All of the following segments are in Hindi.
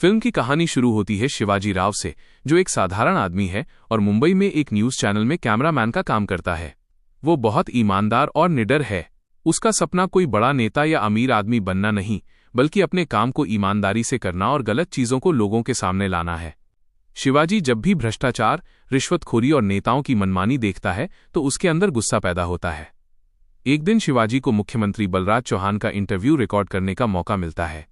फिल्म की कहानी शुरू होती है शिवाजी राव से, जो एक साधारण आदमी है और मुंबई में एक न्यूज़ चैनल में कैमरामैन का काम करता है। वो बहुत ईमानदार और निडर है। उसका सपना कोई बड़ा नेता या अमीर आदमी बनना नहीं, बल्कि अपने काम को ईमानदारी से करना और गलत चीज़ों को लोगों के सामने लाना है। शिवाजी जब भी भ्रष्टाचार, रिश्वतखोरी और नेताओं की मनमानी देखता है तो उसके अंदर गुस्सा पैदा होता है। एक दिन शिवाजी को मुख्यमंत्री बलराज चौहान का इंटरव्यू रिकॉर्ड करने का मौका मिलता है।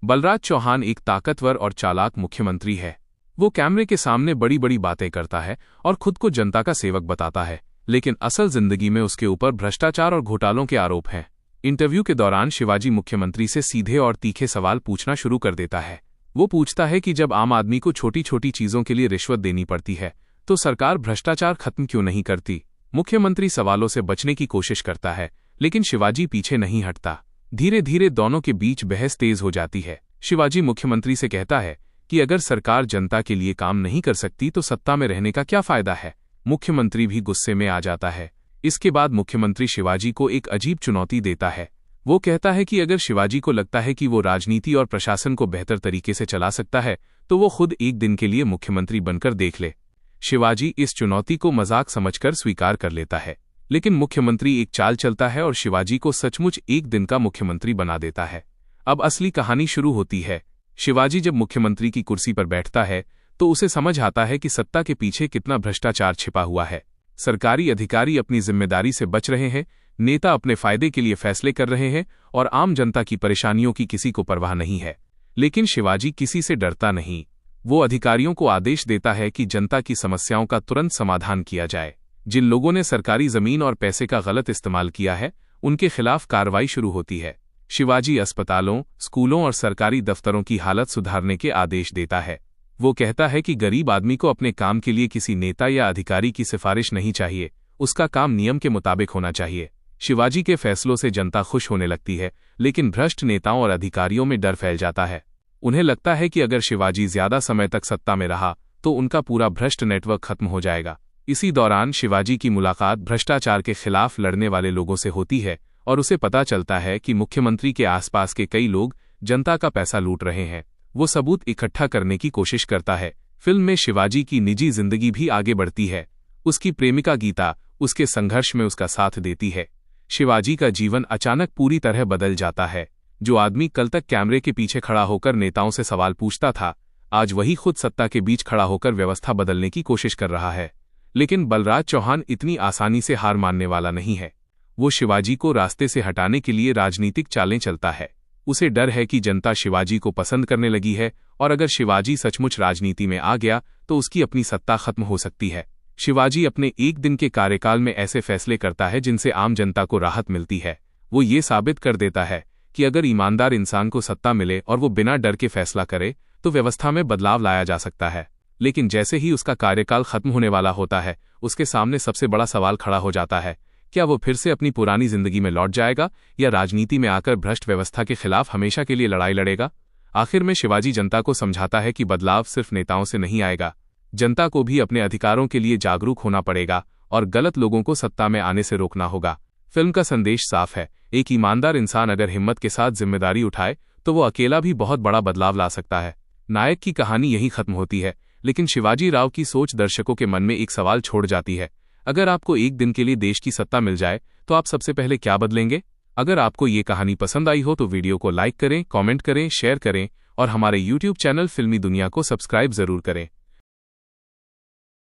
बलराज चौहान एक ताकतवर और चालाक मुख्यमंत्री है। वो कैमरे के सामने बड़ी बड़ी बातें करता है और खुद को जनता का सेवक बताता है, लेकिन असल जिंदगी में उसके ऊपर भ्रष्टाचार और घोटालों के आरोप हैं। इंटरव्यू के दौरान शिवाजी मुख्यमंत्री से सीधे और तीखे सवाल पूछना शुरू कर देता है। वो पूछता है कि जब आम आदमी को छोटी छोटी चीजों के लिए रिश्वत देनी पड़ती है तो सरकार भ्रष्टाचार खत्म क्यों नहीं करती। मुख्यमंत्री सवालों से बचने की कोशिश करता है, लेकिन शिवाजी पीछे नहीं हटता। धीरे धीरे दोनों के बीच बहस तेज हो जाती है। शिवाजी मुख्यमंत्री से कहता है कि अगर सरकार जनता के लिए काम नहीं कर सकती तो सत्ता में रहने का क्या फायदा है। मुख्यमंत्री भी गुस्से में आ जाता है। इसके बाद मुख्यमंत्री शिवाजी को एक अजीब चुनौती देता है। वो कहता है कि अगर शिवाजी को लगता है कि वो राजनीति और प्रशासन को बेहतर तरीके से चला सकता है तो वो खुद एक दिन के लिए मुख्यमंत्री बनकर देख ले। शिवाजी इस चुनौती को मजाक समझकर स्वीकार कर लेता है, लेकिन मुख्यमंत्री एक चाल चलता है और शिवाजी को सचमुच एक दिन का मुख्यमंत्री बना देता है। अब असली कहानी शुरू होती है। शिवाजी जब मुख्यमंत्री की कुर्सी पर बैठता है तो उसे समझ आता है कि सत्ता के पीछे कितना भ्रष्टाचार छिपा हुआ है। सरकारी अधिकारी अपनी जिम्मेदारी से बच रहे हैं, नेता अपने फायदे के लिए फैसले कर रहे हैं और आम जनता की परेशानियों की किसी को परवाह नहीं है। लेकिन शिवाजी किसी से डरता नहीं। वो अधिकारियों को आदेश देता है कि जनता की समस्याओं का तुरंत समाधान किया जाए। जिन लोगों ने सरकारी जमीन और पैसे का गलत इस्तेमाल किया है उनके खिलाफ कार्रवाई शुरू होती है। शिवाजी अस्पतालों, स्कूलों और सरकारी दफ्तरों की हालत सुधारने के आदेश देता है। वो कहता है कि गरीब आदमी को अपने काम के लिए किसी नेता या अधिकारी की सिफारिश नहीं चाहिए, उसका काम नियम के मुताबिक होना चाहिए। शिवाजी के फैसलों से जनता खुश होने लगती है, लेकिन भ्रष्ट नेताओं और अधिकारियों में डर फैल जाता है। उन्हें लगता है कि अगर शिवाजी ज्यादा समय तक सत्ता में रहा तो उनका पूरा भ्रष्ट नेटवर्क खत्म हो जाएगा। इसी दौरान शिवाजी की मुलाकात भ्रष्टाचार के खिलाफ लड़ने वाले लोगों से होती है और उसे पता चलता है कि मुख्यमंत्री के आसपास के कई लोग जनता का पैसा लूट रहे हैं। वो सबूत इकट्ठा करने की कोशिश करता है। फिल्म में शिवाजी की निजी जिंदगी भी आगे बढ़ती है। उसकी प्रेमिका गीता उसके संघर्ष में उसका साथ देती है। शिवाजी का जीवन अचानक पूरी तरह बदल जाता है। जो आदमी कल तक कैमरे के पीछे खड़ा होकर नेताओं से सवाल पूछता था, आज वही खुद सत्ता के बीच खड़ा होकर व्यवस्था बदलने की कोशिश कर रहा है। लेकिन बलराज चौहान इतनी आसानी से हार मानने वाला नहीं है। वो शिवाजी को रास्ते से हटाने के लिए राजनीतिक चालें चलता है। उसे डर है कि जनता शिवाजी को पसंद करने लगी है और अगर शिवाजी सचमुच राजनीति में आ गया तो उसकी अपनी सत्ता खत्म हो सकती है। शिवाजी अपने एक दिन के कार्यकाल में ऐसे फैसले करता है जिनसे आम जनता को राहत मिलती है। वो ये साबित कर देता है कि अगर ईमानदार इंसान को सत्ता मिले और वो बिना डर के फैसला करे तो व्यवस्था में बदलाव लाया जा सकता है। लेकिन जैसे ही उसका कार्यकाल खत्म होने वाला होता है, उसके सामने सबसे बड़ा सवाल खड़ा हो जाता है, क्या वो फिर से अपनी पुरानी जिंदगी में लौट जाएगा या राजनीति में आकर भ्रष्ट व्यवस्था के खिलाफ हमेशा के लिए लड़ाई लड़ेगा। आखिर में शिवाजी जनता को समझाता है कि बदलाव सिर्फ नेताओं से नहीं आएगा, जनता को भी अपने अधिकारों के लिए जागरूक होना पड़ेगा और गलत लोगों को सत्ता में आने से रोकना होगा। फिल्म का संदेश साफ है, एक ईमानदार इंसान अगर हिम्मत के साथ जिम्मेदारी उठाए तो वो अकेला भी बहुत बड़ा बदलाव ला सकता है। नायक की कहानी यही खत्म होती है, लेकिन शिवाजी राव की सोच दर्शकों के मन में एक सवाल छोड़ जाती है। अगर आपको एक दिन के लिए देश की सत्ता मिल जाए तो आप सबसे पहले क्या बदलेंगे। अगर आपको ये कहानी पसंद आई हो तो वीडियो को लाइक करें, कमेंट करें, शेयर करें और हमारे YouTube चैनल फिल्मी दुनिया को सब्सक्राइब जरूर करें।